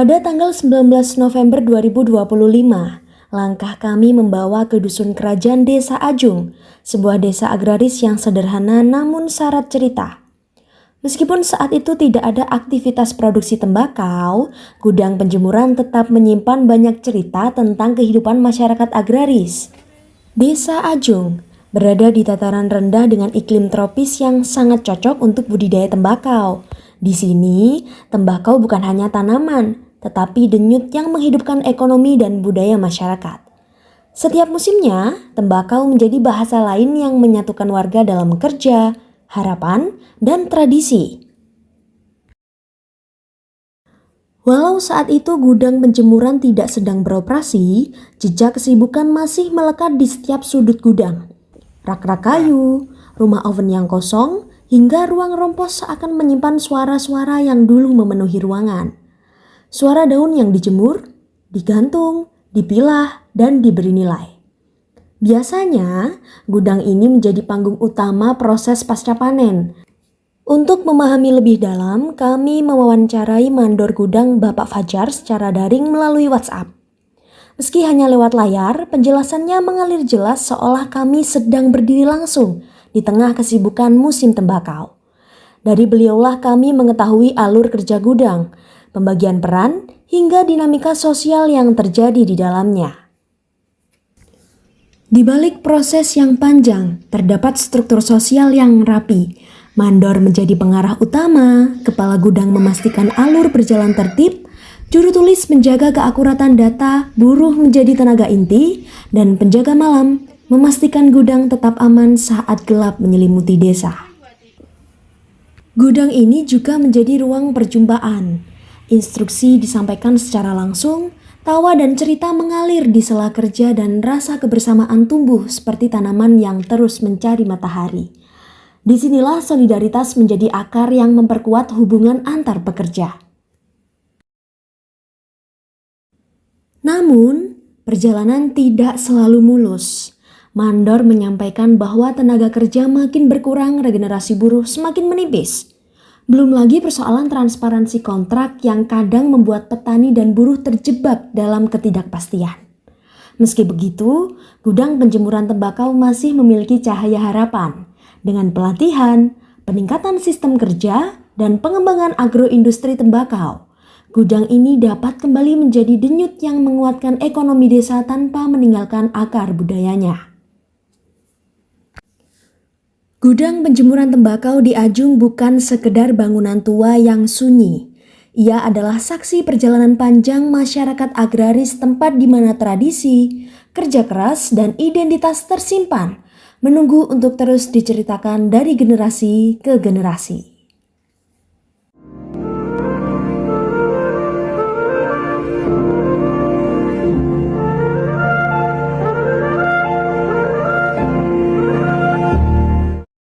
Pada tanggal 19 November 2025, langkah kami membawa ke Dusun Kerajaan Desa Ajung, sebuah desa agraris yang sederhana namun syarat cerita. Meskipun saat itu tidak ada aktivitas produksi tembakau, gudang penjemuran tetap menyimpan banyak cerita tentang kehidupan masyarakat agraris. Desa Ajung berada di dataran rendah dengan iklim tropis yang sangat cocok untuk budidaya tembakau. Di sini, tembakau bukan hanya tanaman, tetapi denyut yang menghidupkan ekonomi dan budaya masyarakat. Setiap musimnya, tembakau menjadi bahasa lain yang menyatukan warga dalam kerja, harapan, dan tradisi. Walau saat itu gudang penjemuran tidak sedang beroperasi, jejak kesibukan masih melekat di setiap sudut gudang. Rak-rak kayu, rumah oven yang kosong, hingga ruang rompos seakan menyimpan suara-suara yang dulu memenuhi ruangan. Suara daun yang dijemur, digantung, dipilah, dan diberi nilai. Biasanya, gudang ini menjadi panggung utama proses pasca panen. Untuk memahami lebih dalam, kami mewawancarai mandor gudang Bapak Fajar secara daring melalui WhatsApp. Meski hanya lewat layar, penjelasannya mengalir jelas seolah kami sedang berdiri langsung di tengah kesibukan musim tembakau. Dari beliaulah kami mengetahui alur kerja gudang, pembagian peran, hingga dinamika sosial yang terjadi di dalamnya. Di balik proses yang panjang, terdapat struktur sosial yang rapi. Mandor menjadi pengarah utama, kepala gudang memastikan alur berjalan tertib, juru tulis menjaga keakuratan data, buruh menjadi tenaga inti, dan penjaga malam memastikan gudang tetap aman saat gelap menyelimuti desa. Gudang ini juga menjadi ruang perjumpaan. Instruksi disampaikan secara langsung, tawa dan cerita mengalir di sela kerja dan rasa kebersamaan tumbuh seperti tanaman yang terus mencari matahari. Disinilah solidaritas menjadi akar yang memperkuat hubungan antar pekerja. Namun, perjalanan tidak selalu mulus. Mandor menyampaikan bahwa tenaga kerja makin berkurang, regenerasi buruh semakin menipis. Belum lagi persoalan transparansi kontrak yang kadang membuat petani dan buruh terjebak dalam ketidakpastian. Meski begitu, gudang penjemuran tembakau masih memiliki cahaya harapan. Dengan pelatihan, peningkatan sistem kerja, dan pengembangan agroindustri tembakau, gudang ini dapat kembali menjadi denyut yang menguatkan ekonomi desa tanpa meninggalkan akar budayanya. Gudang penjemuran tembakau di Ajung bukan sekedar bangunan tua yang sunyi. Ia adalah saksi perjalanan panjang masyarakat agraris, tempat di mana tradisi, kerja keras, dan identitas tersimpan, menunggu untuk terus diceritakan dari generasi ke generasi.